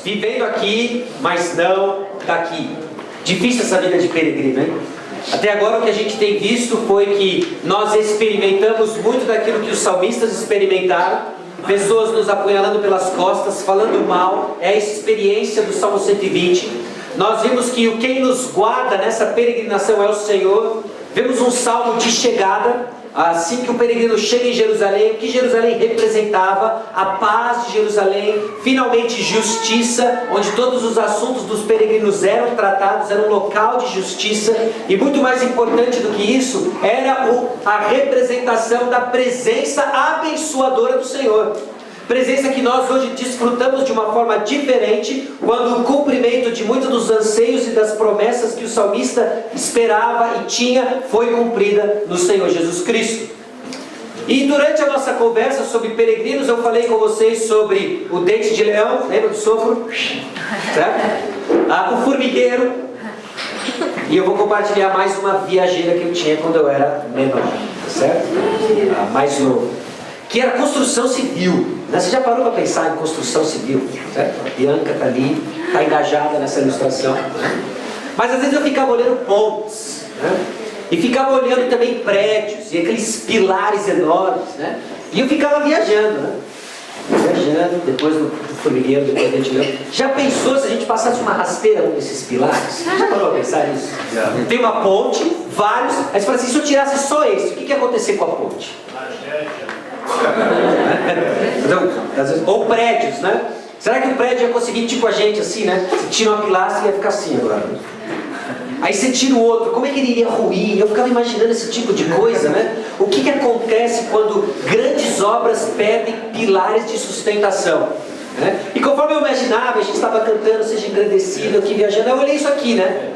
vivendo aqui, mas não daqui. Difícil essa vida de peregrino, hein? Até agora o que a gente tem visto foi que nós experimentamos muito daquilo que os salmistas experimentaram. Pessoas nos apunhalando pelas costas, falando mal. É essa experiência do Salmo 120. Nós vimos que quem nos guarda nessa peregrinação é o Senhor. Vemos um salmo de chegada. Assim que o peregrino chega em Jerusalém, o que Jerusalém representava? A paz de Jerusalém, finalmente justiça, onde todos os assuntos dos peregrinos eram tratados, era um local de justiça, e muito mais importante do que isso, era a representação da presença abençoadora do Senhor. Presença que nós hoje desfrutamos de uma forma diferente, quando o cumprimento de muitos dos anseios e das promessas que o salmista esperava e tinha, foi cumprida no Senhor Jesus Cristo. E durante a nossa conversa sobre peregrinos, eu falei com vocês sobre o dente de leão, lembra do sopro? Certo? O formigueiro. E eu vou compartilhar mais uma viajeira que eu tinha quando eu era menor, certo? Mais novo. Que era construção civil. Você já parou para pensar em construção civil? Certo? A Bianca está ali, está engajada nessa ilustração. Mas às vezes eu ficava olhando pontes, né? E ficava olhando também prédios, e aqueles pilares enormes, né? E eu ficava viajando, né? Viajando, depois do formigueiro, depois do ventilador. Já pensou se a gente passasse uma rasteira num desses pilares? Já parou para pensar nisso? Tem uma ponte, vários, aí você fala assim, se eu tirasse só esse, o que ia acontecer com a ponte? Ou prédios, né? Será que o prédio ia conseguir, tipo a gente assim, né? Você tira uma pilastra e ia ficar assim agora. Aí você tira o outro, como é que ele iria ruir? Eu ficava imaginando esse tipo de coisa, né? O que acontece quando grandes obras perdem pilares de sustentação? Né? E conforme eu imaginava, a gente estava cantando, seja engrandecido, aqui viajando, eu olhei isso aqui, né?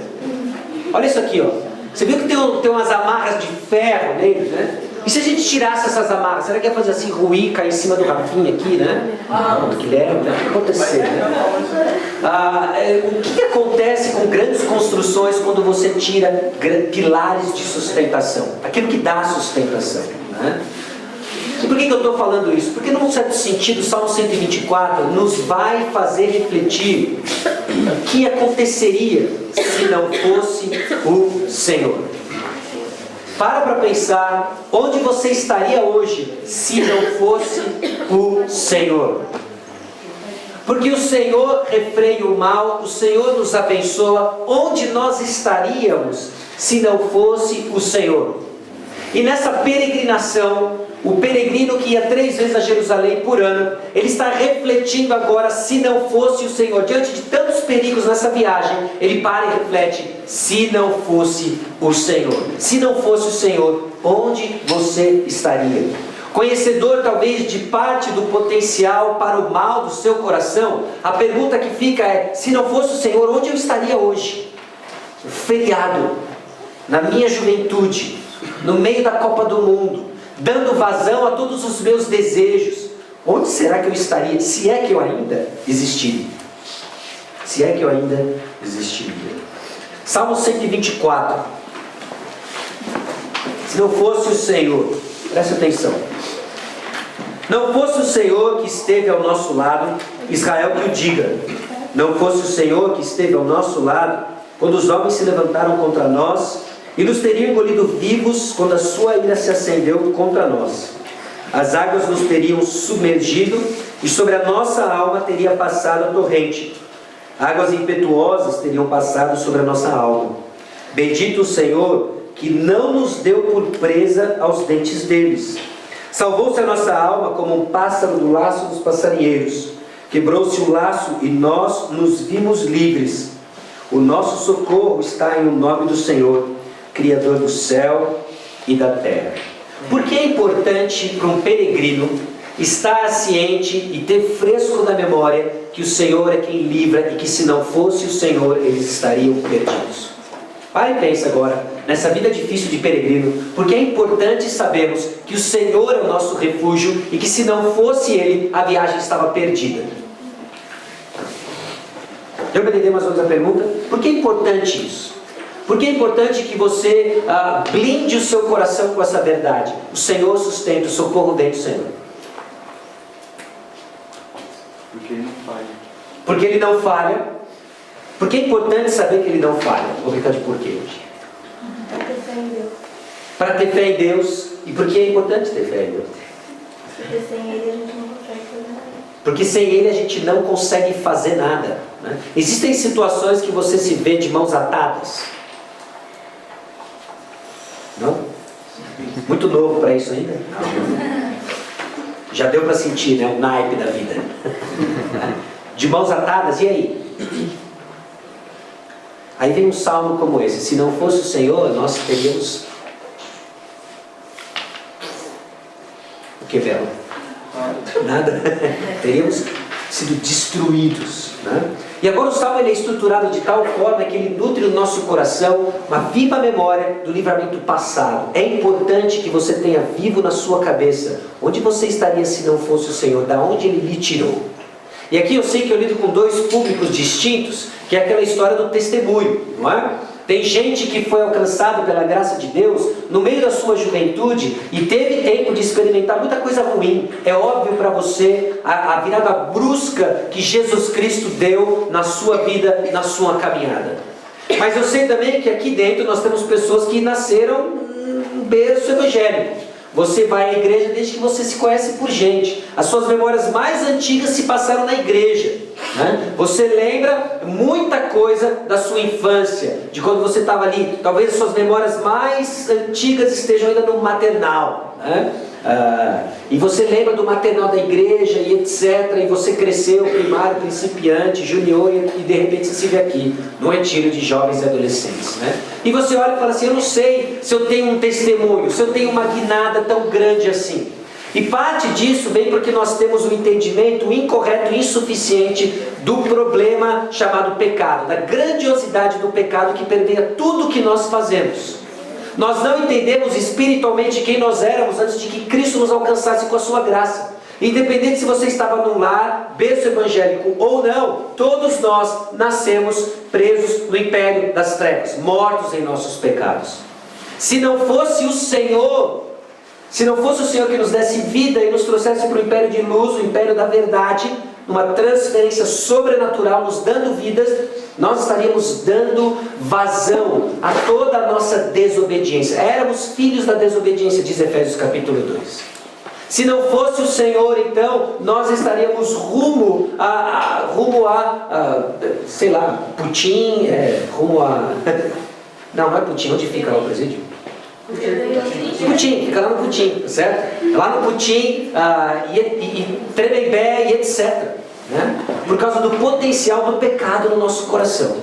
Olha isso aqui, ó. Você viu que tem umas amarras de ferro nele, né? E se a gente tirasse essas amarras, será que ia fazer assim, ruir, cair em cima do Rafinha aqui, né? Do Guilherme, né? O que ia acontecer, né? O que acontece com grandes construções quando você tira pilares de sustentação? Aquilo que dá sustentação, né? E por que eu estou falando isso? Porque num certo sentido, o Salmo 124 nos vai fazer refletir o que aconteceria se não fosse o Senhor. Para pensar onde você estaria hoje se não fosse o Senhor. Porque o Senhor refreia o mal, o Senhor nos abençoa. Onde nós estaríamos se não fosse o Senhor? E nessa peregrinação, o peregrino que ia 3 vezes a Jerusalém por ano, ele está refletindo agora, se não fosse o Senhor. Diante de tantos perigos nessa viagem, ele para e reflete, se não fosse o Senhor. Se não fosse o Senhor, onde você estaria? Conhecedor talvez de parte do potencial para o mal do seu coração, a pergunta que fica é, se não fosse o Senhor, onde eu estaria hoje? Feriado, na minha juventude, no meio da Copa do Mundo, dando vazão a todos os meus desejos. Onde será que eu estaria? Se é que eu ainda existiria. Se é que eu ainda existiria. Salmo 124. Se não fosse o Senhor, presta atenção. Não fosse o Senhor que esteve ao nosso lado, Israel que o diga. Não fosse o Senhor que esteve ao nosso lado, quando os homens se levantaram contra nós, e nos teriam engolido vivos quando a sua ira se acendeu contra nós. As águas nos teriam submergido e sobre a nossa alma teria passado a torrente. Águas impetuosas teriam passado sobre a nossa alma. Bendito o Senhor, que não nos deu por presa aos dentes deles. Salvou-se a nossa alma como um pássaro do laço dos passarinheiros. Quebrou-se o laço e nós nos vimos livres. O nosso socorro está em o nome do Senhor, Criador do céu e da terra. Por que é importante para um peregrino estar ciente e ter fresco na memória que o Senhor é quem livra e que se não fosse o Senhor eles estariam perdidos? Para e pensa agora nessa vida difícil de peregrino, porque é importante sabermos que o Senhor é o nosso refúgio e que se não fosse Ele a viagem estava perdida. Deu para entender mais ou menos a pergunta? Por que é importante isso? Porque é importante que você blinde o seu coração com essa verdade. O Senhor sustenta, o socorro vem do Senhor. Porque Ele não falha. Porque Ele não falha. Porque é importante saber que Ele não falha. Vou brincar de porquê hoje. Para ter fé em Deus. Para ter fé em Deus. E por que é importante ter fé em Deus? Porque sem Ele a gente não consegue fazer nada. Porque sem Ele a gente não consegue fazer nada, né? Existem situações que você se vê de mãos atadas. Não? Muito novo para isso ainda? Já deu para sentir, né? O naipe da vida. De mãos atadas, e aí? Aí vem um salmo como esse: se não fosse o Senhor, nós teríamos... O que, Bela? Nada. Teríamos sido destruídos, né? E agora o salmo ele é estruturado de tal forma que ele nutre no nosso coração uma viva memória do livramento passado. É importante que você tenha vivo na sua cabeça onde você estaria se não fosse o Senhor, da onde Ele lhe tirou. E aqui eu sei que eu lido com dois públicos distintos, que é aquela história do testemunho, não é? Tem gente que foi alcançado pela graça de Deus no meio da sua juventude e teve tempo de experimentar muita coisa ruim. É óbvio para você a virada brusca que Jesus Cristo deu na sua vida, na sua caminhada. Mas eu sei também que aqui dentro nós temos pessoas que nasceram num berço evangélico. Você vai à igreja desde que você se conhece por gente. As suas memórias mais antigas se passaram na igreja, né? Você lembra muita coisa da sua infância, de quando você estava ali. Talvez as suas memórias mais antigas estejam ainda no maternal, né? E você lembra do maternal da igreja e etc. E você cresceu, primário, principiante, junior e de repente você se vê aqui no retiro de jovens e adolescentes, né? E você olha e fala assim: eu não sei se eu tenho um testemunho, se eu tenho uma guinada tão grande assim. E parte disso vem porque nós temos um entendimento incorreto e insuficiente do problema chamado pecado, da grandiosidade do pecado que permeia tudo o que nós fazemos. Nós não entendemos espiritualmente quem nós éramos antes de que Cristo nos alcançasse com a sua graça. Independente se você estava num lar, berço evangélico ou não, todos nós nascemos presos no império das trevas, mortos em nossos pecados. Se não fosse o Senhor que nos desse vida e nos trouxesse para o império de luz, o império da verdade, numa transferência sobrenatural, nos dando vidas, nós estaríamos dando vazão a toda a nossa desobediência. Éramos filhos da desobediência, diz Efésios capítulo 2. Se não fosse o Senhor, então, nós estaríamos rumo a sei lá, Putin, não é Putin, onde fica lá o presídio? Putin, fica lá no Putin, certo? Lá no Putin, e Tremembé e etc. Né? Por causa do potencial do pecado no nosso coração.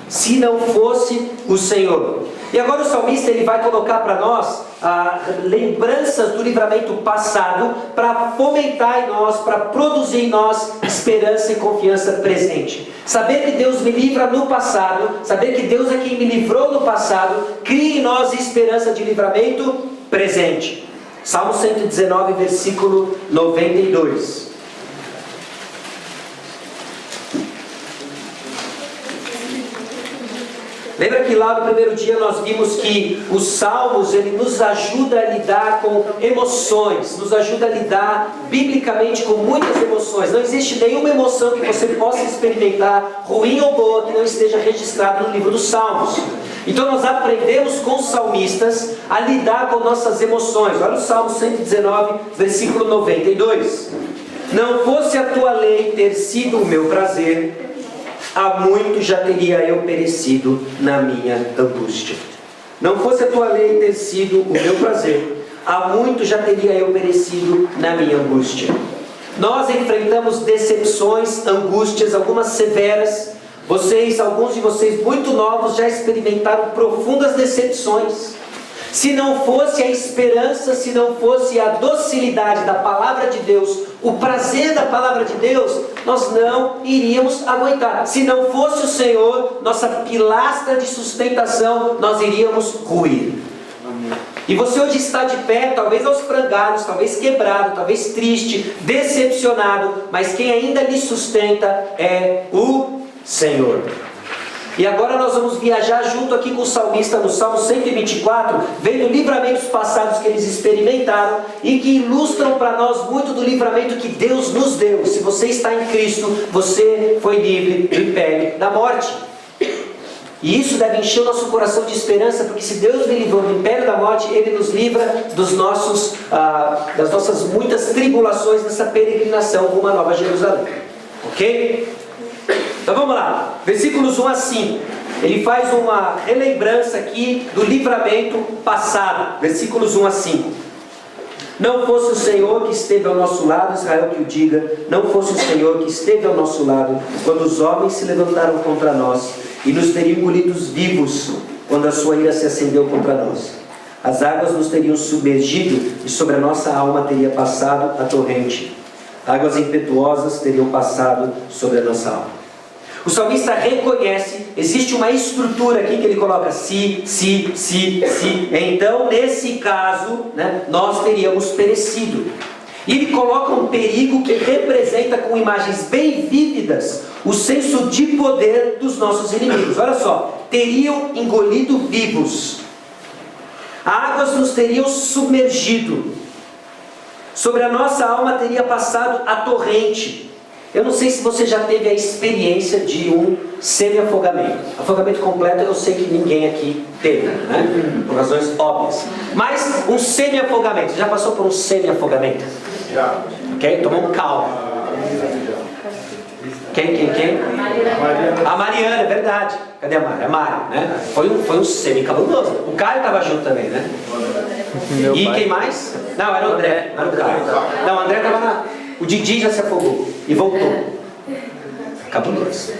Se não fosse o Senhor. E agora o salmista ele vai colocar para nós lembranças do livramento passado para fomentar em nós, para produzir em nós esperança e confiança presente. Saber que Deus me livra no passado, saber que Deus é quem me livrou no passado, cria em nós esperança de livramento presente. Salmo 119, versículo 92. Lembra que lá no primeiro dia nós vimos que os salmos, ele nos ajuda a lidar com emoções, nos ajuda a lidar biblicamente com muitas emoções. Não existe nenhuma emoção que você possa experimentar, ruim ou boa, que não esteja registrada no livro dos Salmos. Então nós aprendemos com os salmistas a lidar com nossas emoções. Olha o Salmo 119, versículo 92. Não fosse a tua lei ter sido o meu prazer, há muito já teria eu perecido na minha angústia. Não fosse a tua lei ter sido o meu prazer, há muito já teria eu perecido na minha angústia. Nós enfrentamos decepções, angústias, algumas severas. Alguns de vocês muito novos já experimentaram profundas decepções. Se não fosse a esperança, se não fosse a docilidade da palavra de Deus, o prazer da palavra de Deus, nós não iríamos aguentar. Se não fosse o Senhor, nossa pilastra de sustentação, nós iríamos ruir. E você hoje está de pé, talvez aos frangalhos, talvez quebrado, talvez triste, decepcionado, mas quem ainda lhe sustenta é o Senhor. E agora nós vamos viajar junto aqui com o salmista no Salmo 124, vendo livramentos passados que eles experimentaram e que ilustram para nós muito do livramento que Deus nos deu. Se você está em Cristo, você foi livre do império da morte. E isso deve encher o nosso coração de esperança, porque se Deus me livrou do império da morte, Ele nos livra das nossas muitas tribulações nessa peregrinação rumo à Nova Jerusalém. Ok? Então vamos lá, versículos 1 a 5. Ele faz uma relembrança aqui do livramento passado. Versículos 1 a 5. Não fosse o Senhor que esteve ao nosso lado, Israel que o diga, não fosse o Senhor que esteve ao nosso lado, quando os homens se levantaram contra nós, e nos teriam engolidos vivos, quando a sua ira se acendeu contra nós. As águas nos teriam submergido, e sobre a nossa alma teria passado a torrente. Águas impetuosas teriam passado sobre a nossa alma. O salmista reconhece, existe uma estrutura aqui que ele coloca se. Então, nesse caso, nós teríamos perecido. E ele coloca um perigo que representa com imagens bem vívidas o senso de poder dos nossos inimigos. Olha só, teriam engolido vivos. Águas nos teriam submergido. Sobre a nossa alma teria passado a torrente. Eu não sei se você já teve a experiência de um semi-afogamento. Afogamento completo eu sei que ninguém aqui teve, por razões óbvias. Mas um semi-afogamento, já passou por um semi-afogamento? Já. Ok? Tomou um caldo. Quem? A Mariana, é verdade. Cadê a Mari? A Mari, Foi um semi-cabuloso. O Caio estava junto também, E quem mais? Não, era o André, não era o Caio. Não, o André estava O Didi já se afogou e voltou. Cabuloso.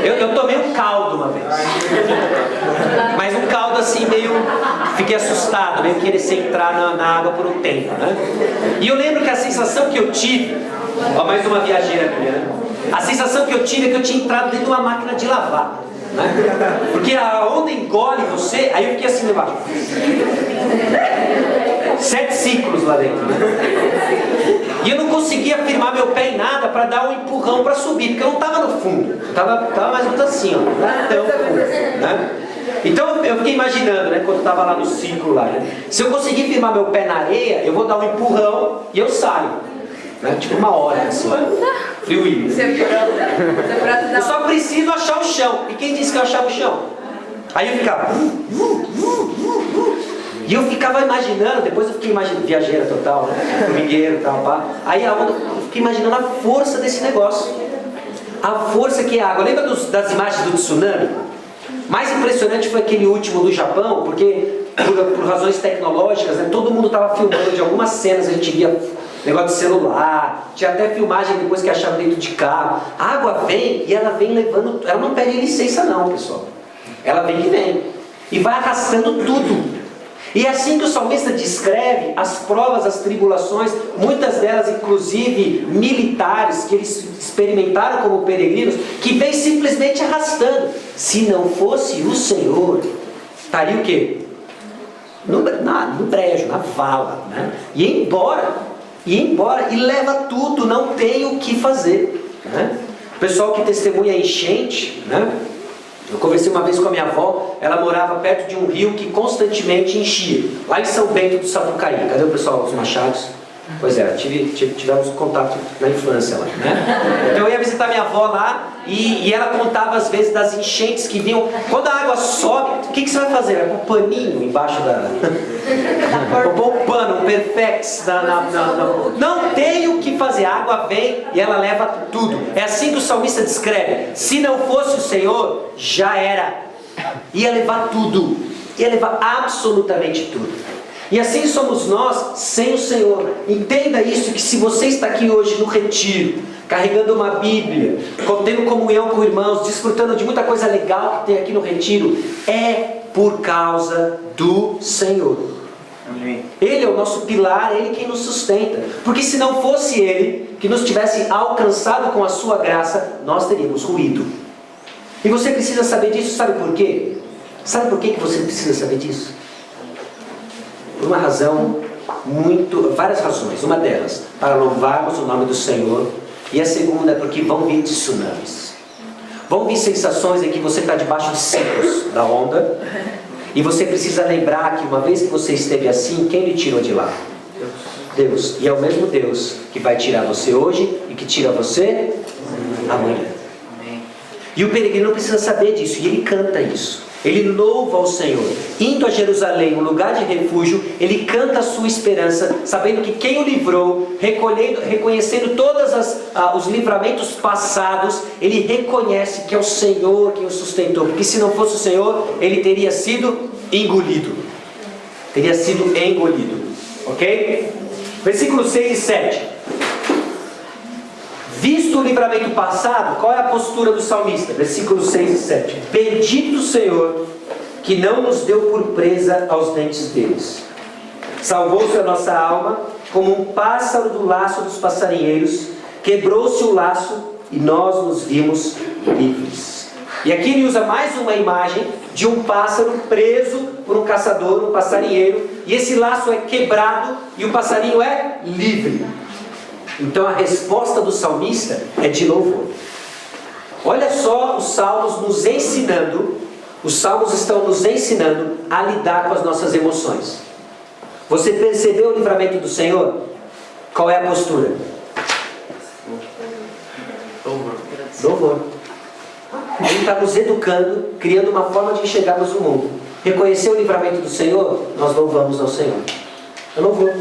Eu tomei um caldo uma vez. Mas um caldo assim meio... Fiquei assustado, meio querer entrar na água por um tempo, E eu lembro que a sensação que eu tive... Ó, mais uma viajeira minha, A sensação que eu tive é que eu tinha entrado dentro de uma máquina de lavar. Porque a onda engole você, aí eu fiquei assim debaixo. 7 ciclos lá dentro. E eu não conseguia firmar meu pé em nada para dar um empurrão para subir, porque eu não estava no fundo, estava mais ou menos assim, não era tão fundo, Então eu fiquei imaginando, quando eu estava lá no ciclo lá, se eu conseguir firmar meu pé na areia, eu vou dar um empurrão e eu saio, tipo uma hora assim, frio. Eu só preciso achar o chão. E quem disse que eu achava o chão? Aí eu ficava e eu ficava imaginando, depois eu fiquei imaginando, viajeira total, domingueiro e tal, pá. Aí a onda, eu fiquei imaginando a força desse negócio. A força que é a água. Lembra das imagens do tsunami? Mais impressionante foi aquele último do Japão, porque por razões tecnológicas, todo mundo estava filmando de algumas cenas, a gente via negócio de celular, tinha até filmagem depois que acharam dentro de carro. A água vem e ela vem levando, ela não pede licença não, pessoal. Ela vem e vem. E vai arrastando tudo. E é assim que o salmista descreve as provas, as tribulações, muitas delas inclusive militares, que eles experimentaram como peregrinos, que vem simplesmente arrastando. Se não fosse o Senhor, estaria o quê? No brejo, na vala, E ia embora, e leva tudo, não tem o que fazer, O pessoal que testemunha a enchente, Eu conversei uma vez com a minha avó, ela morava perto de um rio que constantemente enchia, lá em São Bento do Sapucaí. Cadê o pessoal, os Machados? Pois é, tivemos contato na infância lá, Então eu ia visitar minha avó lá e ela contava às vezes das enchentes que vinham. Quando a água sobe, o que você vai fazer? Vai pôr um paninho embaixo da... Vou pôr um pano, um perfex Não tem o que fazer, a água vem e ela leva tudo. É assim que o salmista descreve. Se não fosse o Senhor, já era. Ia levar tudo, ia levar absolutamente tudo. E assim somos nós sem o Senhor. Entenda isso, que se você está aqui hoje no retiro, carregando uma Bíblia, tendo comunhão com irmãos, desfrutando de muita coisa legal que tem aqui no retiro, é por causa do Senhor. Amém. Ele é o nosso pilar, Ele quem nos sustenta. Porque se não fosse Ele que nos tivesse alcançado com a sua graça, nós teríamos ruído. E você precisa saber disso, sabe por quê? Sabe por que você precisa saber disso? Por uma razão, várias razões. Uma delas, para louvarmos o nome do Senhor. E a segunda é porque vão vir tsunamis. Vão vir sensações em que você está debaixo de ciclos da onda. E você precisa lembrar que uma vez que você esteve assim, quem lhe tirou de lá? Deus. E é o mesmo Deus que vai tirar você hoje e que tira você amanhã. E o peregrino precisa saber disso. E ele canta isso. Ele louva ao Senhor. Indo a Jerusalém, um lugar de refúgio, ele canta a sua esperança, sabendo que quem o livrou, reconhecendo todos os livramentos passados, ele reconhece que é o Senhor quem o sustentou. Porque se não fosse o Senhor, ele teria sido engolido. Teria sido engolido. Ok? Versículos 6 e 7. Visto o livramento passado, qual é a postura do salmista? Versículos 6 e 7. Bendito o Senhor, que não nos deu por presa aos dentes deles. Salvou-se a nossa alma, como um pássaro do laço dos passarinheiros. Quebrou-se o laço e nós nos vimos livres. E aqui ele usa mais uma imagem de um pássaro preso por um caçador, um passarinheiro. E esse laço é quebrado e o passarinho é livre. Então a resposta do salmista é de louvor. Olha só os salmos nos ensinando. Os salmos estão nos ensinando a lidar com as nossas emoções. Você percebeu o livramento do Senhor? Qual é a postura? Louvor. Ele está nos educando, criando uma forma de enxergarmos o mundo. Reconhecer o livramento do Senhor, nós louvamos ao Senhor. É louvor.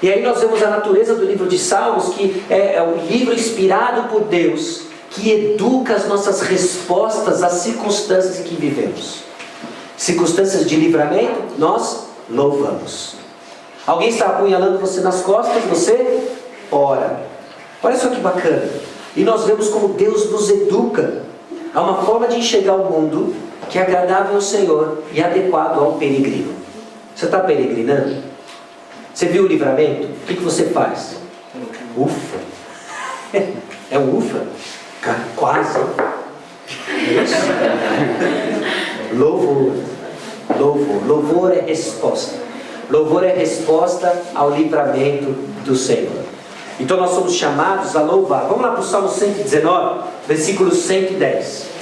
E aí nós vemos a natureza do livro de Salmos, que é um livro inspirado por Deus, que educa as nossas respostas às circunstâncias em que vivemos. Circunstâncias de livramento, nós louvamos. Alguém está apunhalando você nas costas, você ora. Olha só que bacana. E nós vemos como Deus nos educa a uma forma de enxergar o mundo que é agradável ao Senhor e adequado ao peregrino. Você está peregrinando? Você viu o livramento? O que você faz? Ufa! É um ufa? Quase. É isso? Louvor. Louvor. Louvor é resposta. Louvor é resposta ao livramento do Senhor. Então nós somos chamados a louvar. Vamos lá para o Salmo 119, versículo 110.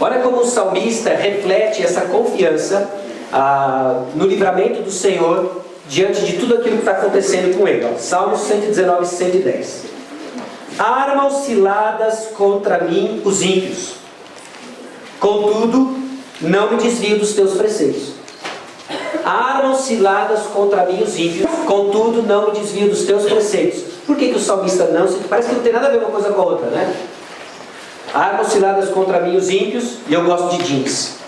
Olha como o salmista reflete essa confiança no livramento do Senhor diante de tudo aquilo que está acontecendo com ele. Salmo 119, 110. Armam ciladas contra mim os ímpios, contudo não me desvio dos teus preceitos. Armam ciladas contra mim os ímpios, contudo não me desvio dos teus preceitos. Por que o salmista não? Parece que não tem nada a ver uma coisa com a outra, né? Armam ciladas contra mim os ímpios, e eu gosto de jeans.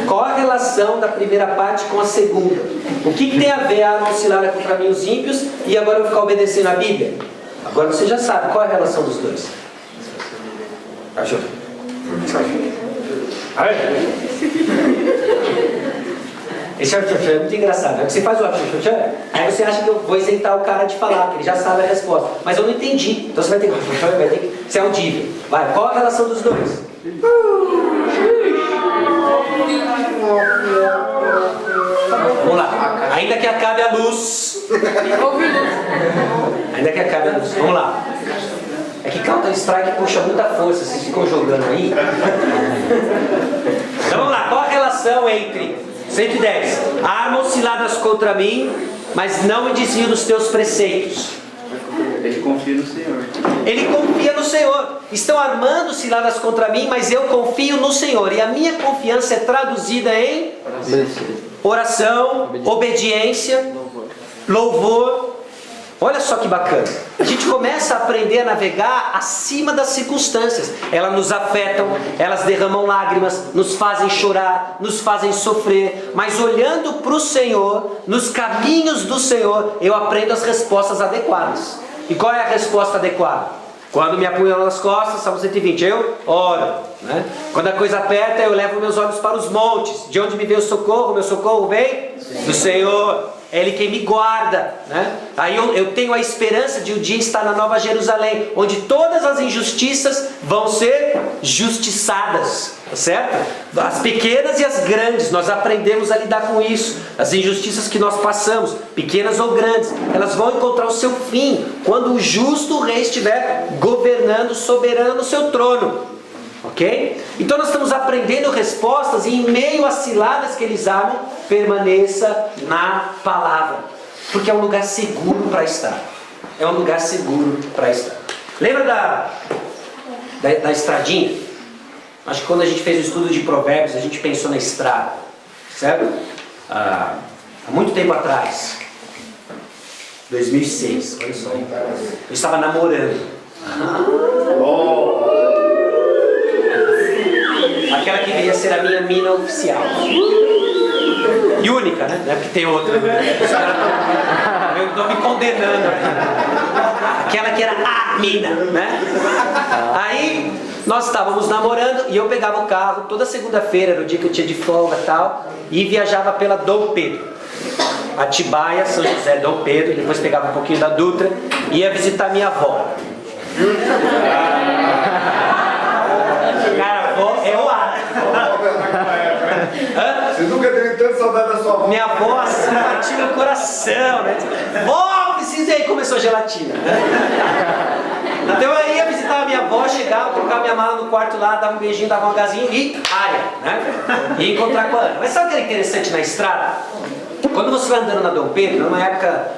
Qual a relação da primeira parte com a segunda? O que tem a ver armam cilada contra mim os ímpios e agora eu vou ficar obedecendo a Bíblia? Agora você já sabe qual é a relação dos dois. Achou? Esse é muito engraçado. É que você faz o aí você acha que eu vou isentar o cara de falar, que ele já sabe a resposta. Mas eu não entendi. Então você vai ter que ser audível. Vai, qual a relação dos dois? Vamos lá. Ainda que acabe a luz. Ainda que acabe a luz. Vamos lá. É que Counter Strike puxa muita força. Vocês ficam jogando aí. Então vamos lá. Qual a relação entre 110. Armam ciladas contra mim, mas não me desvio dos teus preceitos. Ele confia no Senhor. Ele confia no Senhor. Estão armando ciladas contra mim, mas eu confio no Senhor. E a minha confiança é traduzida em oração, obediência, louvor. Olha só que bacana. A gente começa a aprender a navegar acima das circunstâncias. Elas nos afetam, elas derramam lágrimas, nos fazem chorar, nos fazem sofrer. Mas olhando para o Senhor, nos caminhos do Senhor, eu aprendo as respostas adequadas. E qual é a resposta adequada? Quando me apunham nas costas, Salmo 120, eu oro. né? Quando a coisa aperta, eu levo meus olhos para os montes. De onde me vem o socorro? Meu socorro vem do Senhor. É Ele quem me guarda, né? Aí eu tenho a esperança de um dia estar na Nova Jerusalém, onde todas as injustiças vão ser justiçadas, tá certo? As pequenas e as grandes, nós aprendemos a lidar com isso. As injustiças que nós passamos, pequenas ou grandes, elas vão encontrar o seu fim quando o justo rei estiver governando, soberano no seu trono. Ok? Então nós estamos aprendendo respostas e em meio às ciladas que eles armam, permaneça na palavra. Porque é um lugar seguro para estar. É um lugar seguro para estar. Lembra da estradinha? Acho que quando a gente fez o estudo de provérbios, a gente pensou na estrada. Certo? Há muito tempo atrás. 2006, olha só. Eu estava namorando. Aquela que veio a ser a minha mina oficial. E única, né? Não é porque tem outra. Eu estou me condenando. Aquela que era a mina, né? Aí nós estávamos namorando e eu pegava o carro toda segunda-feira, era o dia que eu tinha de folga e tal, e viajava pela Dom Pedro. Atibaia, São José, Dom Pedro, depois pegava um pouquinho da Dutra e ia visitar minha avó. Cara, avó é o ar. Você nunca teve tanta saudade da sua avó? Minha avó assim batia no coração, né? Vó, precisa ir, começou a gelatina. Então eu ia visitar a minha avó, chegava, colocava minha mala no quarto lá, dava um beijinho, dava um agazinho e área, né? E encontrar com a Ana. Mas sabe o que é interessante na estrada? Quando você vai andando na Dom Pedro, numa época,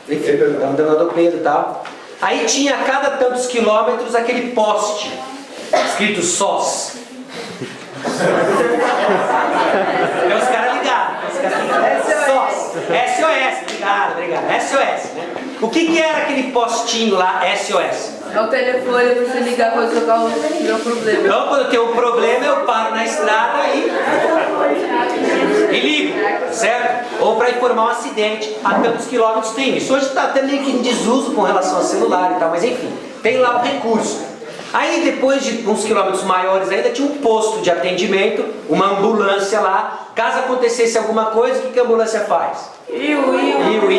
enfim, andando na Dom Pedro e tal, aí tinha a cada tantos quilômetros aquele poste escrito SOS. É os caras ligados. SOS. SOS. Obrigado. SOS, né? O que era aquele postinho lá, SOS? É o telefone para você ligar quando o seu carro tiver um problema. Então, quando eu tenho um problema, eu paro na estrada e ligo, certo? Ou para informar um acidente, a tantos quilômetros tem isso. Hoje está até meio que em desuso com relação ao celular e tal, mas enfim, tem lá o recurso. Aí depois de uns quilômetros maiores ainda tinha um posto de atendimento, uma ambulância lá. Caso acontecesse alguma coisa, o que a ambulância faz? Né? Eu não estava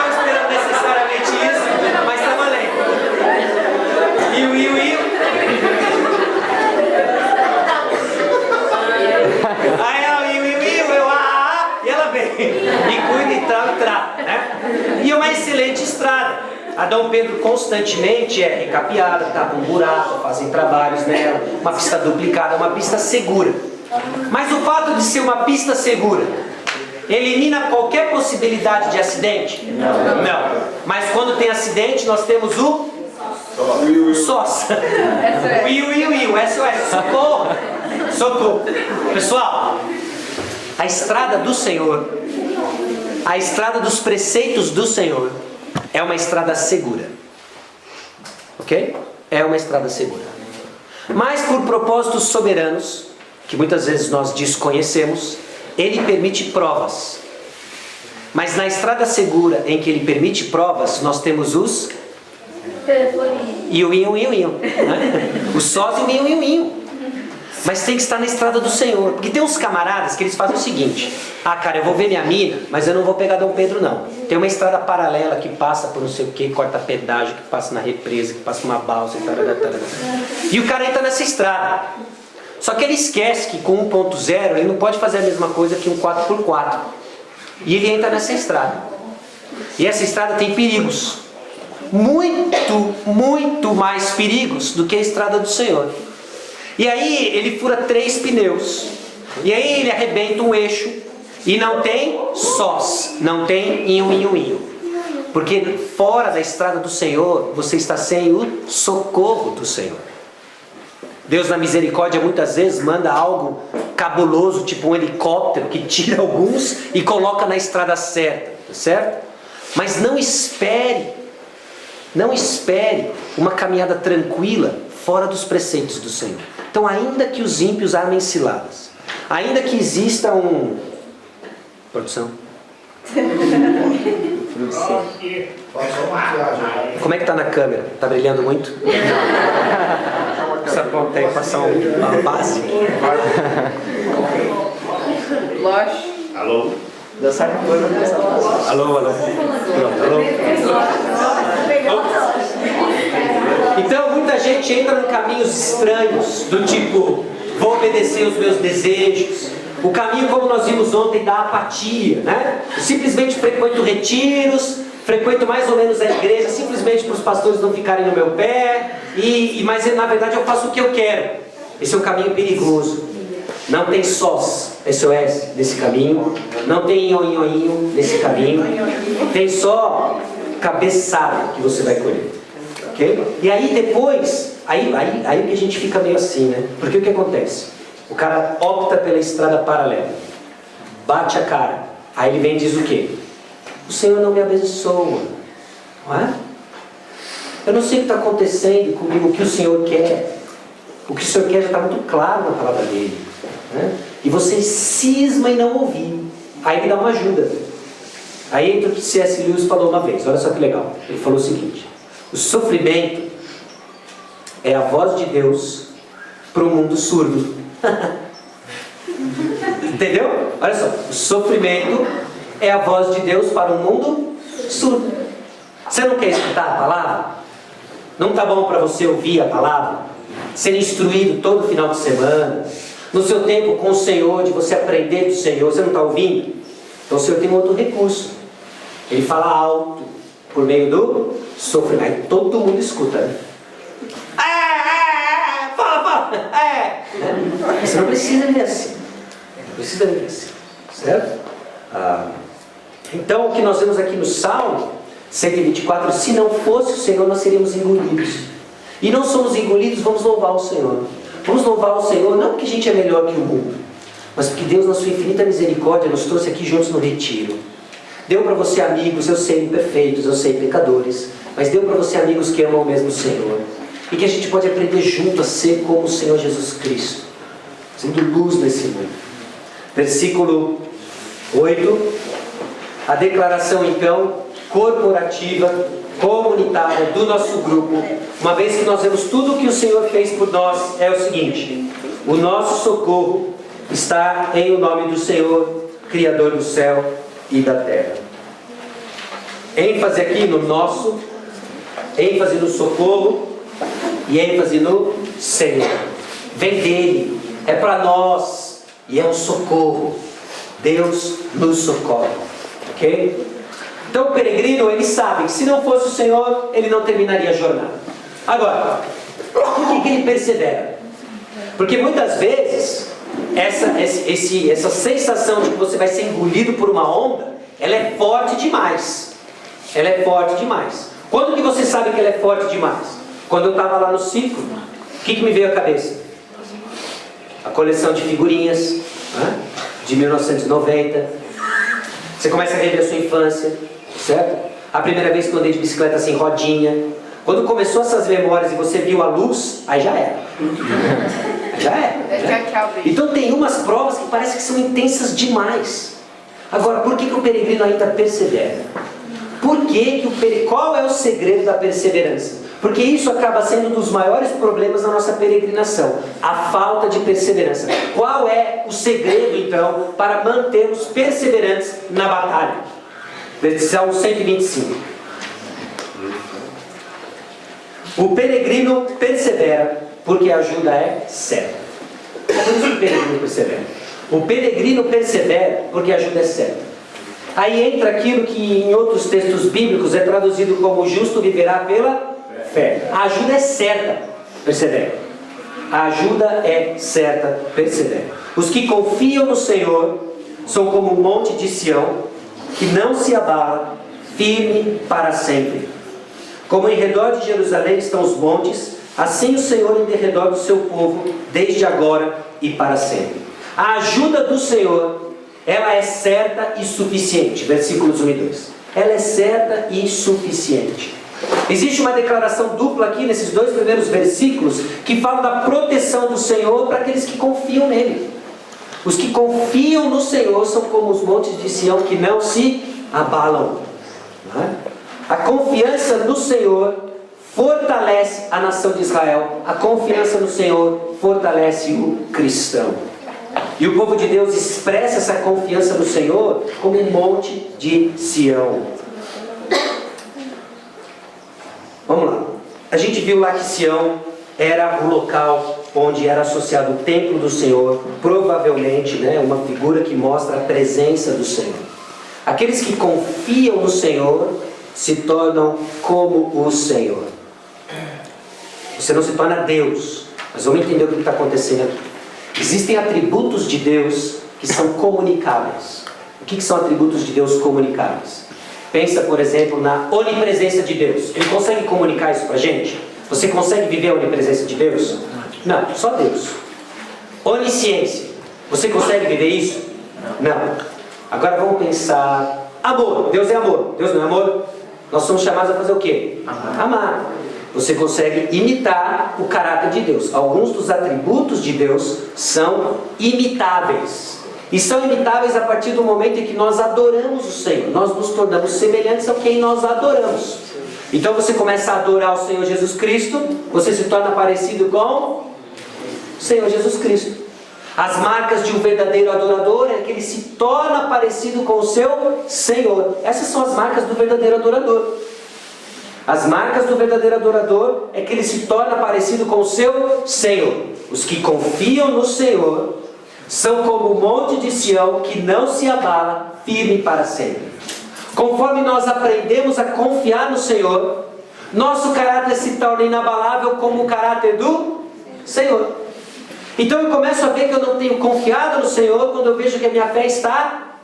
esperando necessariamente isso, mas estava lendo. Aí ela e ela vem. E cuida e trata, né? E é uma excelente estrada. A Dom Pedro constantemente é recapeada, tapa um buraco, fazem trabalhos nela, uma pista duplicada, uma pista segura. Mas o fato de ser uma pista segura elimina qualquer possibilidade de acidente? Não. Mas quando tem acidente, nós temos o SOS. O SOS. Socorro. Pessoal, a estrada do Senhor, a estrada dos preceitos do Senhor, é uma estrada segura. Ok? É uma estrada segura. Mas por propósitos soberanos, que muitas vezes nós desconhecemos, Ele permite provas. Mas na estrada segura em que Ele permite provas, nós temos os né? O sós e o inho. Mas tem que estar na estrada do Senhor. Porque tem uns camaradas que eles fazem o seguinte: ah, cara, eu vou ver minha mina, mas eu não vou pegar Dom Pedro não. Tem uma estrada paralela que passa por não sei o que, corta pedágio, que passa na represa, que passa uma balsa e tal. E o cara entra nessa estrada. Só que ele esquece que com 1.0 ele não pode fazer a mesma coisa que um 4x4. E ele entra nessa estrada. E essa estrada tem perigos. Muito mais perigos do que a estrada do Senhor. E aí ele fura 3 pneus. E aí ele arrebenta um eixo. E não tem sós. Não tem inho. Porque fora da estrada do Senhor, você está sem o socorro do Senhor. Deus na misericórdia muitas vezes manda algo cabuloso, tipo um helicóptero que tira alguns e coloca na estrada certa, certo? Mas não espere uma caminhada tranquila fora dos preceitos do Senhor. Então, ainda que os ímpios armem ciladas, ainda que exista produção. Como é que está na câmera? Está brilhando muito? essa ponta aí, passar uma base. Loche. Alô? Dançar com coisa dessa base. Alô, alô. Pronto, alô. Então, muita gente entra em caminhos estranhos, do tipo, vou obedecer os meus desejos. O caminho, como nós vimos ontem, da apatia, né? Eu simplesmente frequento retiros, frequento mais ou menos a igreja, simplesmente para os pastores não ficarem no meu pé, mas na verdade eu faço o que eu quero. Esse é um caminho perigoso. Não tem SOS nesse caminho, não tem ioinho nesse caminho, tem só cabeçada que você vai colher. Okay? E aí depois, aí que a gente fica meio assim, né? Porque o que acontece? O cara opta pela estrada paralela, bate a cara, aí ele vem e diz o quê? O Senhor não me abençoa, não é? Eu não sei o que está acontecendo comigo, o que o Senhor quer. O que o Senhor quer já está muito claro na palavra dele, né? E você cisma em não ouvir. Aí me dá uma ajuda. Aí entra o que C.S. Lewis falou uma vez, olha só que legal. Ele falou o seguinte: o sofrimento é a voz de Deus para um mundo surdo. Entendeu? Olha só, o sofrimento é a voz de Deus para um mundo surdo. Você não quer escutar a palavra? Não está bom para você ouvir a palavra? Ser instruído todo final de semana, no seu tempo com o Senhor, de você aprender do Senhor, você não está ouvindo? Então o Senhor tem um outro recurso. Ele fala alto, por meio do sofrimento. Aí todo mundo escuta, né? Fala! Você não precisa viver assim. Não precisa viver assim. Certo? Então o que nós vemos aqui no Salmo 124, se não fosse o Senhor, nós seríamos engolidos. E não somos engolidos, vamos louvar o Senhor. Vamos louvar o Senhor, não porque a gente é melhor que o mundo, mas porque Deus, na sua infinita misericórdia, nos trouxe aqui juntos no retiro. Deu para você amigos, eu sei imperfeitos, eu sei pecadores, mas deu para você amigos que amam o mesmo Senhor. E que a gente pode aprender junto a ser como o Senhor Jesus Cristo, sendo luz nesse mundo. Versículo 8, a declaração então corporativa, comunitária do nosso grupo, uma vez que nós vemos tudo o que o Senhor fez por nós, é o seguinte: o nosso socorro está em o nome do Senhor, Criador do céu e da terra. ênfase aqui no nosso, ênfase no socorro e ênfase no Senhor. Vem dele, é para nós e é um socorro. Deus nos socorre, ok? Então o peregrino, ele sabe que se não fosse o Senhor, ele não terminaria a jornada. Agora, por que ele persevera? Porque muitas vezes essa sensação de que você vai ser engolido por uma onda, ela é forte demais. Ela é forte demais. Quando que você sabe que ela é forte demais? Quando eu estava lá no ciclo, o que me veio à cabeça? A coleção de figurinhas, né? De 1990. Você começa a rever a sua infância, certo? A primeira vez que eu andei de bicicleta sem rodinha. Quando começou essas memórias e você viu a luz, aí já era. Já era. Né? Então tem umas provas que parece que são intensas demais. Agora, por que o peregrino ainda persevera? Qual é o segredo da perseverança? Porque isso acaba sendo um dos maiores problemas da nossa peregrinação, a falta de perseverança. Qual é o segredo, então, para mantermos perseverantes na batalha? Salmo 125. O peregrino persevera porque a ajuda é certa. Por isso que o peregrino persevera. O peregrino persevera porque a ajuda é certa. Aí entra aquilo que em outros textos bíblicos é traduzido como: o justo viverá pela fé. A ajuda é certa, persevera. A ajuda é certa, persevera. Os que confiam no Senhor são como um monte de Sião, que não se abala, firme para sempre. Como em redor de Jerusalém estão os montes, assim o Senhor em derredor do seu povo, desde agora e para sempre. A ajuda do Senhor, ela é certa e suficiente. Versículos 1 e 2. Ela é certa e suficiente. Existe uma declaração dupla aqui nesses dois primeiros versículos que falam da proteção do Senhor para aqueles que confiam nele. Os que confiam no Senhor são como os montes de Sião que não se abalam. Não é? A confiança no Senhor fortalece a nação de Israel. A confiança no Senhor fortalece o cristão. E o povo de Deus expressa essa confiança no Senhor como um monte de Sião. Vamos lá. A gente viu lá que Sião era o local onde era associado o templo do Senhor, provavelmente, uma figura que mostra a presença do Senhor. Aqueles que confiam no Senhor se tornam como o Senhor. Você não se torna Deus, mas vamos entender o que está acontecendo aqui. Existem atributos de Deus que são comunicáveis. O que são atributos de Deus comunicáveis? Pensa, por exemplo, na onipresença de Deus. Ele consegue comunicar isso para a gente? Você consegue viver a onipresença de Deus? Não, só Deus. Onisciência. Você consegue viver isso? Não. Agora vamos pensar. Amor. Deus é amor. Deus não é amor? Nós somos chamados a fazer o quê? Amar. Você consegue imitar o caráter de Deus. Alguns dos atributos de Deus são imitáveis. E são imitáveis a partir do momento em que nós adoramos o Senhor. Nós nos tornamos semelhantes a quem nós adoramos. Então você começa a adorar o Senhor Jesus Cristo, você se torna parecido com o Senhor Jesus Cristo. As marcas de um verdadeiro adorador é que ele se torna parecido com o seu Senhor. Essas são as marcas do verdadeiro adorador. As marcas do verdadeiro adorador é que ele se torna parecido com o seu Senhor. Os que confiam no Senhor são como o monte de Sião que não se abala, firme para sempre. Conforme nós aprendemos a confiar no Senhor, nosso caráter se torna inabalável como o caráter do Senhor. Então eu começo a ver que eu não tenho confiado no Senhor quando eu vejo que a minha fé está...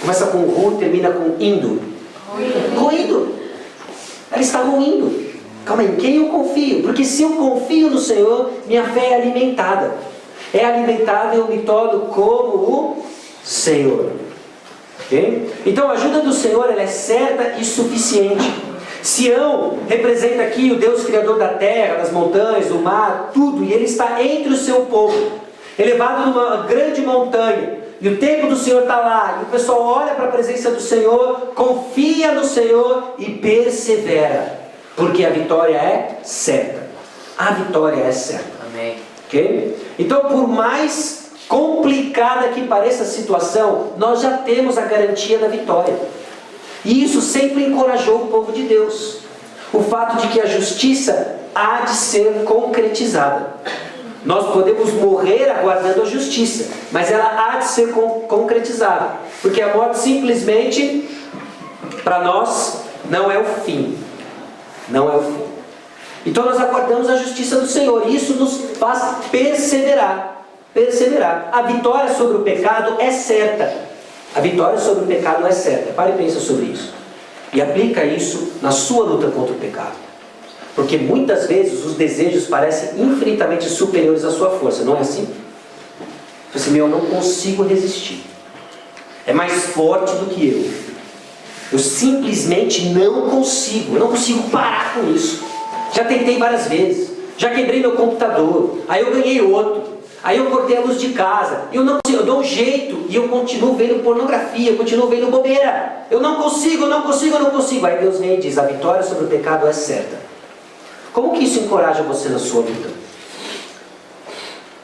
Começa com ru, termina com indo. Ruindo. Ela está ruindo. Calma aí, em quem eu confio? Porque se eu confio no Senhor, minha fé é alimentada. É alimentada e eu me torno como o Senhor. Okay? Então a ajuda do Senhor ela é certa e suficiente. Sião representa aqui o Deus criador da terra, das montanhas, do mar, tudo. E ele está entre o seu povo, elevado numa grande montanha. E o templo do Senhor está lá. E o pessoal olha para a presença do Senhor, confia no Senhor e persevera. Porque a vitória é certa. A vitória é certa. Amém. Okay? Então, por mais complicada que pareça a situação, nós já temos a garantia da vitória. E isso sempre encorajou o povo de Deus. O fato de que a justiça há de ser concretizada. Nós podemos morrer aguardando a justiça, mas ela há de ser concretizada. Porque a morte simplesmente, para nós, não é o fim. Não é o fim. Então nós aguardamos a justiça do Senhor. E isso nos faz perseverar. Perseverar. A vitória sobre o pecado é certa. A vitória sobre o pecado é certa. Pare e pensa sobre isso. E aplica isso na sua luta contra o pecado. Porque muitas vezes os desejos parecem infinitamente superiores à sua força. Não é assim? Você assim, eu não consigo resistir. É mais forte do que eu. Eu simplesmente não consigo. Eu não consigo parar com isso. Já tentei várias vezes. Já quebrei meu computador. Aí eu ganhei outro. Aí eu cortei a luz de casa. Eu dou um jeito. E eu continuo vendo pornografia. Eu continuo vendo bobeira. Eu não consigo. Aí Deus vem e diz: a vitória sobre o pecado é certa. Como que isso encoraja você na sua luta?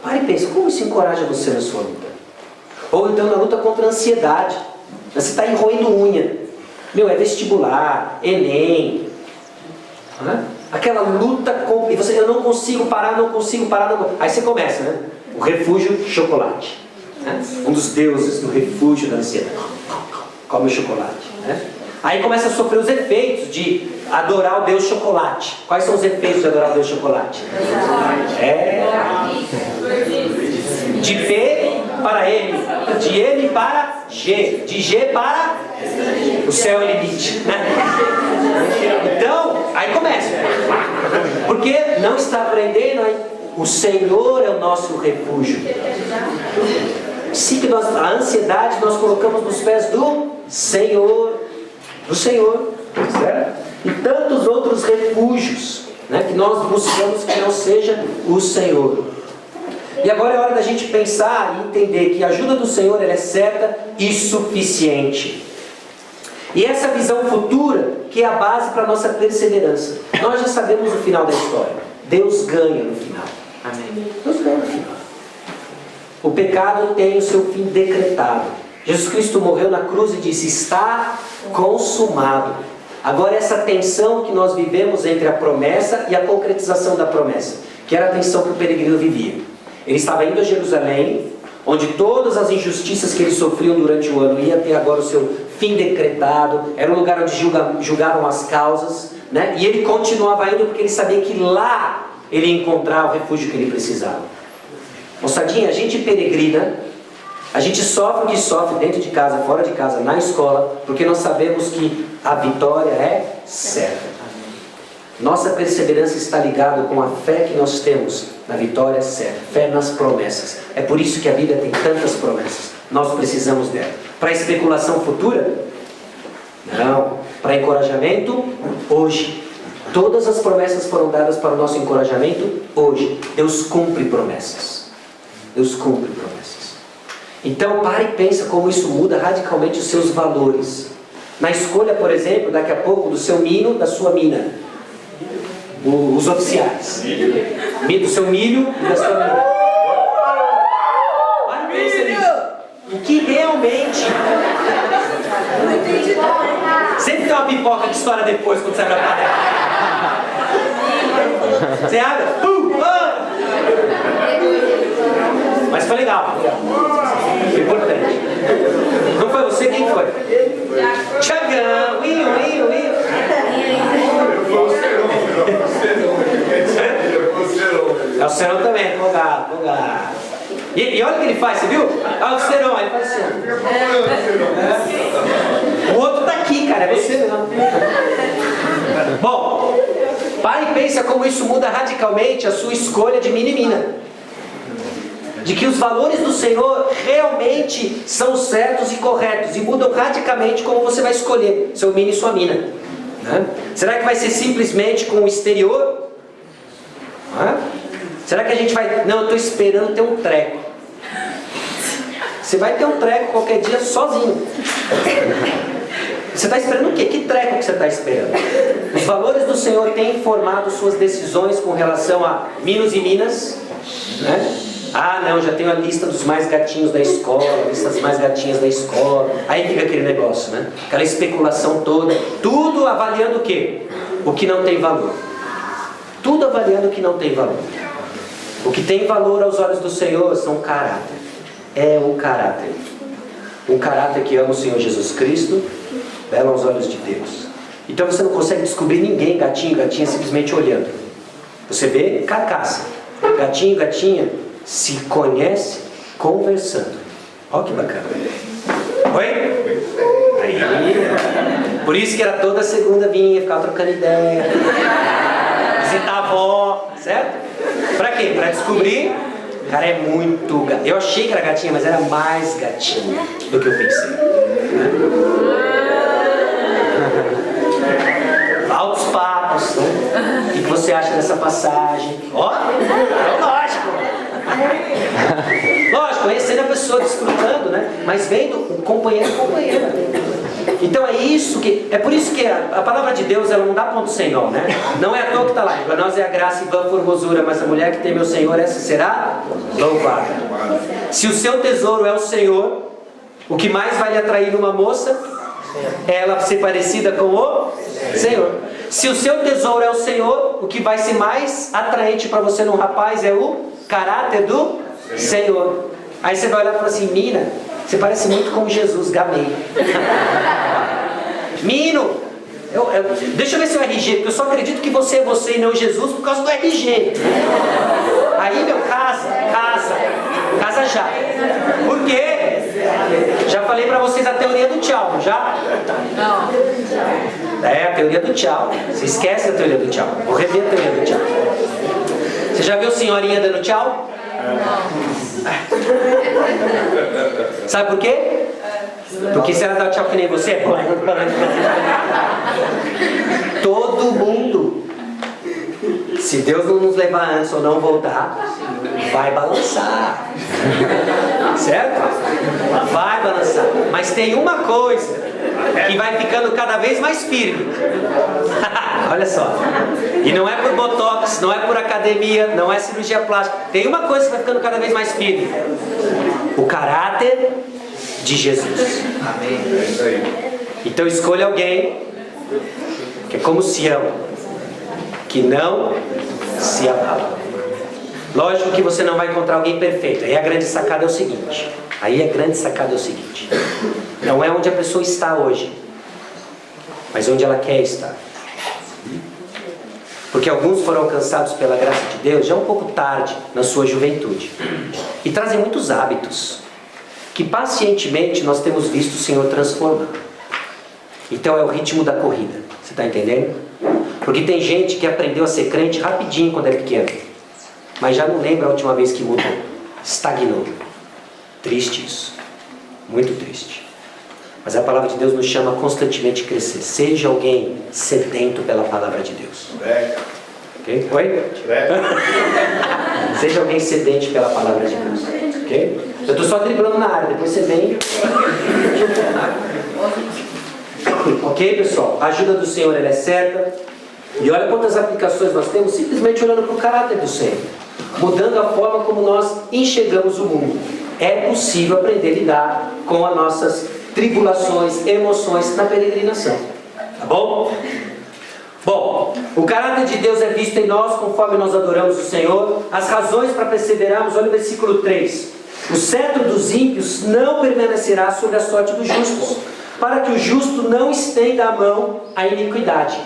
Pare e pense, como isso encoraja você na sua luta? Ou então na luta contra a ansiedade. Você está roendo unha. É vestibular, Enem. Aquela luta com... E você, eu não consigo parar. Aí você começa, né? O refúgio chocolate. Um dos deuses do refúgio da ansiedade. Come o chocolate. Aí começa a sofrer os efeitos de adorar o Deus chocolate. Quais são os efeitos de adorar o Deus chocolate? De P para M, de M para G, de G para o céu é limite. Então, aí começa. Porque não está aprendendo aí. O Senhor é o nosso refúgio. Se a ansiedade nós colocamos nos pés do Senhor. Do Senhor, certo? E tantos outros refúgios, que nós buscamos que não seja o Senhor. E agora é hora da gente pensar e entender que a ajuda do Senhor ela é certa e suficiente. E essa visão futura que é a base para a nossa perseverança. Nós já sabemos o final da história. Deus ganha no final. Amém. Deus ganha no final. O pecado tem o seu fim decretado. Jesus Cristo morreu na cruz e disse: está consumado. Agora essa tensão que nós vivemos entre a promessa e a concretização da promessa, que era a tensão que o peregrino vivia. Ele estava indo a Jerusalém, onde todas as injustiças que eles sofriam durante o ano iam ter agora o seu fim decretado. Era um lugar onde julgavam as causas, né? E ele continuava indo porque ele sabia que lá ele ia encontrar o refúgio que ele precisava. Moçadinha, a gente peregrina, a gente sofre o que sofre dentro de casa, fora de casa, na escola, porque nós sabemos que a vitória é certa. Nossa perseverança está ligada com a fé que nós temos na vitória certa, fé nas promessas. É por isso que a Bíblia tem tantas promessas. Nós precisamos dela. Para especulação futura? Não. Para encorajamento? Hoje. Todas as promessas foram dadas para o nosso encorajamento hoje. Deus cumpre promessas. Deus cumpre promessas. Então pare e pensa como isso muda radicalmente os seus valores. Na escolha, por exemplo, daqui a pouco, do seu mino, da sua mina. Os oficiais. Do seu milho e da sua mina. Pare e pensa nisso. O que realmente... Sempre tem uma pipoca de história depois quando sai da panela. Você abre? Mas foi legal. Foi importante. Não foi você? Quem foi? Tiagão. É o Serão também, advogado. E olha o que ele faz, você viu? Olha o Serão, ele faz assim. O outro tá aqui, cara, é você não. Bom, pare e pensa como isso muda radicalmente a sua escolha de mina e mina. De que os valores do Senhor realmente são certos e corretos e mudam radicalmente como você vai escolher seu mina e sua mina, né? Será que vai ser simplesmente com o exterior? Será que a gente vai... Não, eu estou esperando ter um treco. Você vai ter um treco qualquer dia sozinho. Você está esperando o quê? Que treco que você está esperando? Os valores do Senhor têm formado suas decisões com relação a minos e minas, né? Ah, não, já tenho a lista dos mais gatinhos da escola, a lista das mais gatinhas da escola. Aí fica aquele negócio, né? Aquela especulação toda. Tudo avaliando o quê? O que não tem valor. Tudo avaliando o que não tem valor. O que tem valor aos olhos do Senhor são o caráter. É o caráter. Um caráter que ama o Senhor Jesus Cristo, belo aos olhos de Deus. Então você não consegue descobrir ninguém, gatinho, gatinha, simplesmente olhando. Você vê carcaça. Gatinho, gatinha se conhece conversando. Olha que bacana. Oi? Aí. Por isso que era toda segunda vinha, ficava trocando ideia. Visitar a avó, certo? Pra quê? Pra descobrir. O cara é muito gato. Eu achei que era gatinha, mas era mais gatinha do que eu pensei. Altos papos, né? O que você acha dessa passagem? Ó, é lógico. Lógico, conhecendo a pessoa, desfrutando, né? Mas vendo o companheiro e companheira. Então é isso que... É por isso que a palavra de Deus, ela não dá ponto sem nó, né? Não é à toa que está lá. Para nós é a graça e vã formosura, mas a mulher que tem meu Senhor, essa será louvada. Se o seu tesouro é o Senhor, o que mais vai lhe atrair numa moça é ela ser parecida com o Senhor. Se o seu tesouro é o Senhor, o que vai ser mais atraente para você num rapaz é o caráter do Senhor. Aí você vai olhar e falar assim: mina, você parece muito com Jesus, gamei. Mino, deixa eu ver seu RG, porque eu só acredito que você é você e não Jesus por causa do RG. Aí, meu, casa já. Por quê? Já falei pra vocês a teoria do tchau, não já? Não. É, a teoria do tchau. Você esquece a teoria do tchau. Vou rever a teoria do tchau. Você já viu senhorinha dando tchau? Não. Sabe por quê? Porque se ela dá tchau que nem você, é todo mundo, se Deus não nos levar antes ou não voltar, vai balançar. Certo? Vai balançar. Mas tem uma coisa que vai ficando cada vez mais firme. Olha só. E não é por botox, não é por academia, não é cirurgia plástica. Tem uma coisa que vai ficando cada vez mais firme: o caráter de Jesus. Amém. Então escolha alguém que é como Sião, que não se abala. Lógico que você não vai encontrar alguém perfeito. Aí a grande sacada é o seguinte. Não é onde a pessoa está hoje, mas onde ela quer estar. Porque alguns foram alcançados pela graça de Deus já um pouco tarde, na sua juventude, e trazem muitos hábitos que pacientemente nós temos visto o Senhor transformar. Então é o ritmo da corrida. Você está entendendo? Porque tem gente que aprendeu a ser crente rapidinho quando é pequeno, mas já não lembra a última vez que mudou. Estagnou. Triste isso. Muito triste. Mas a palavra de Deus nos chama constantemente a crescer. Seja alguém sedento pela palavra de Deus. Ok? Oi? Seja alguém sedente pela palavra de Deus. Ok? Eu estou só driblando na área. Depois você vem. Ok, pessoal? A ajuda do Senhor, ela é certa. E olha quantas aplicações nós temos simplesmente olhando para o caráter do Senhor, mudando a forma como nós enxergamos o mundo. É possível aprender a lidar com as nossas tribulações, emoções na peregrinação. Tá bom? Bom, o caráter de Deus é visto em nós conforme nós adoramos o Senhor. As razões para perseverarmos, olha o versículo 3. O cetro dos ímpios não permanecerá sobre a sorte dos justos, para que o justo não estenda a mão à iniquidade.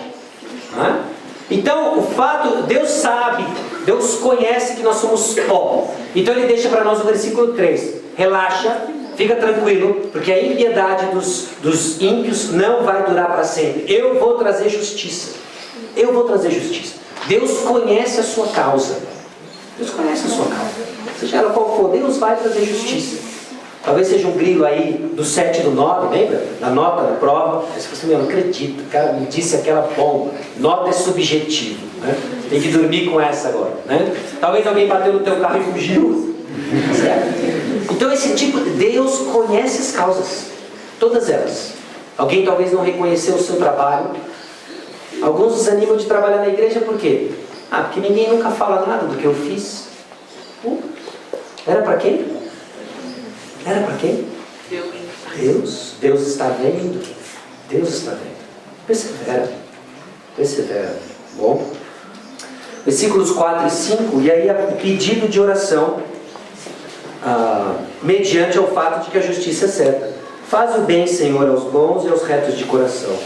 Então, o fato, Deus sabe, Deus conhece que nós somos pó. Então Ele deixa para nós o versículo 3. Relaxa, fica tranquilo, porque a impiedade dos ímpios não vai durar para sempre. Eu vou trazer justiça. Eu vou trazer justiça. Deus conhece a sua causa. Deus conhece a sua causa. Seja ela qual for, Deus vai trazer justiça. Talvez seja um grilo aí do 7 e do 9, lembra? Na nota da prova. Mas você não acredita, o cara me disse aquela bomba. Nota é subjetivo, né? Tem que dormir com essa agora, né? Talvez alguém bateu no teu carro e fugiu. Certo? Então esse tipo de Deus conhece as causas. Todas elas. Alguém talvez não reconheceu o seu trabalho. Alguns desanimam de trabalhar na igreja por quê? Porque ninguém nunca fala nada do que eu fiz. Era para quem? Era para quem? Deus. Deus está vendo. Deus está vendo. Persevera. Persevera. Bom. Versículos 4 e 5. E aí o pedido de oração mediante ao fato de que a justiça é certa. Faz o bem, Senhor, aos bons e aos retos de coração.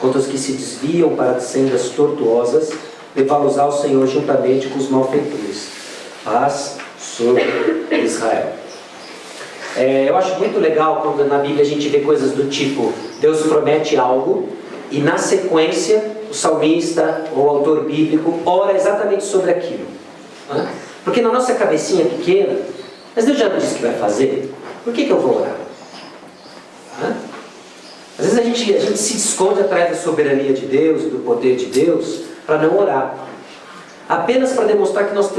Quanto aos que se desviam para sendas tortuosas, levá-los ao Senhor juntamente com os malfeitores. Paz sobre Israel. Eu acho muito legal quando na Bíblia a gente vê coisas do tipo: Deus promete algo e na sequência o salmista ou o autor bíblico ora exatamente sobre aquilo. Porque na nossa cabecinha pequena, mas Deus já não disse que vai fazer, por que eu vou orar? Às vezes a gente se esconde atrás da soberania de Deus e do poder de Deus para não orar, apenas para demonstrar que nós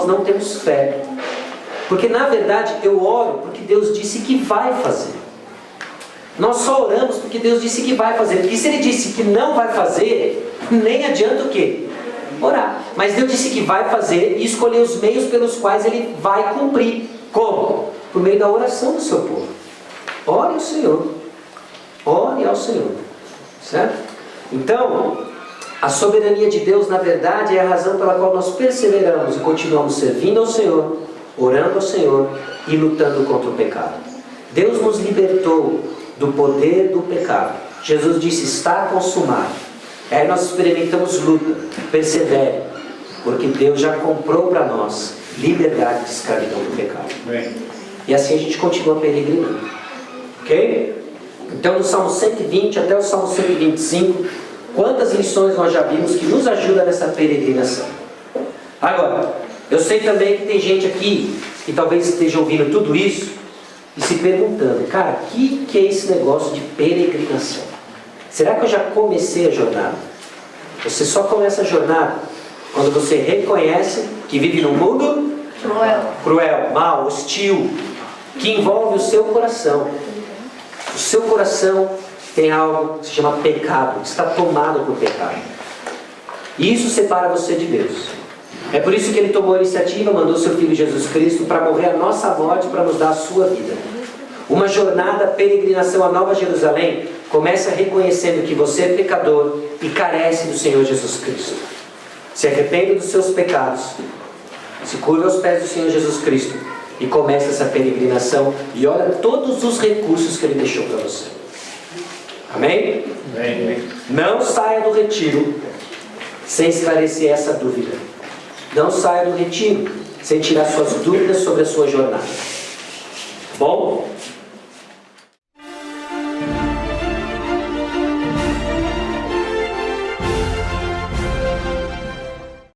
não temos fé. Porque na verdade eu oro porque Deus disse que vai fazer. Nós só oramos porque Deus disse que vai fazer. Porque se Ele disse que não vai fazer, nem adianta o quê? Orar. Mas Deus disse que vai fazer e escolher os meios pelos quais Ele vai cumprir. Como? Por meio da oração do seu povo. Ore ao Senhor. Ore ao Senhor. Certo? Então, a soberania de Deus na verdade é a razão pela qual nós perseveramos e continuamos servindo ao Senhor, orando ao Senhor e lutando contra o pecado. Deus nos libertou do poder do pecado. Jesus disse: está consumado. Aí nós experimentamos luta. Persevere, porque Deus já comprou para nós liberdade de escravidão do pecado. E assim a gente continua peregrinando. Ok? Então do Salmo 120 até o Salmo 125, quantas lições nós já vimos que nos ajudam nessa peregrinação. Agora, eu sei também que tem gente aqui que talvez esteja ouvindo tudo isso e se perguntando: cara, o que é esse negócio de peregrinação? Será que eu já comecei a jornada? Você só começa a jornada quando você reconhece que vive num mundo cruel, mau, hostil, que envolve o seu coração. O seu coração tem algo que se chama pecado, está tomado por pecado. E isso separa você de Deus. É por isso que Ele tomou a iniciativa, mandou seu Filho Jesus Cristo para morrer a nossa morte, para nos dar a sua vida. Uma jornada, peregrinação à Nova Jerusalém, começa reconhecendo que você é pecador e carece do Senhor Jesus Cristo. Se arrependa dos seus pecados, se curva aos pés do Senhor Jesus Cristo e começa essa peregrinação e olha todos os recursos que Ele deixou para você. Amém? Amém. Não saia do retiro sem esclarecer essa dúvida. Não saia do retiro sem tirar suas dúvidas sobre a sua jornada. Bom?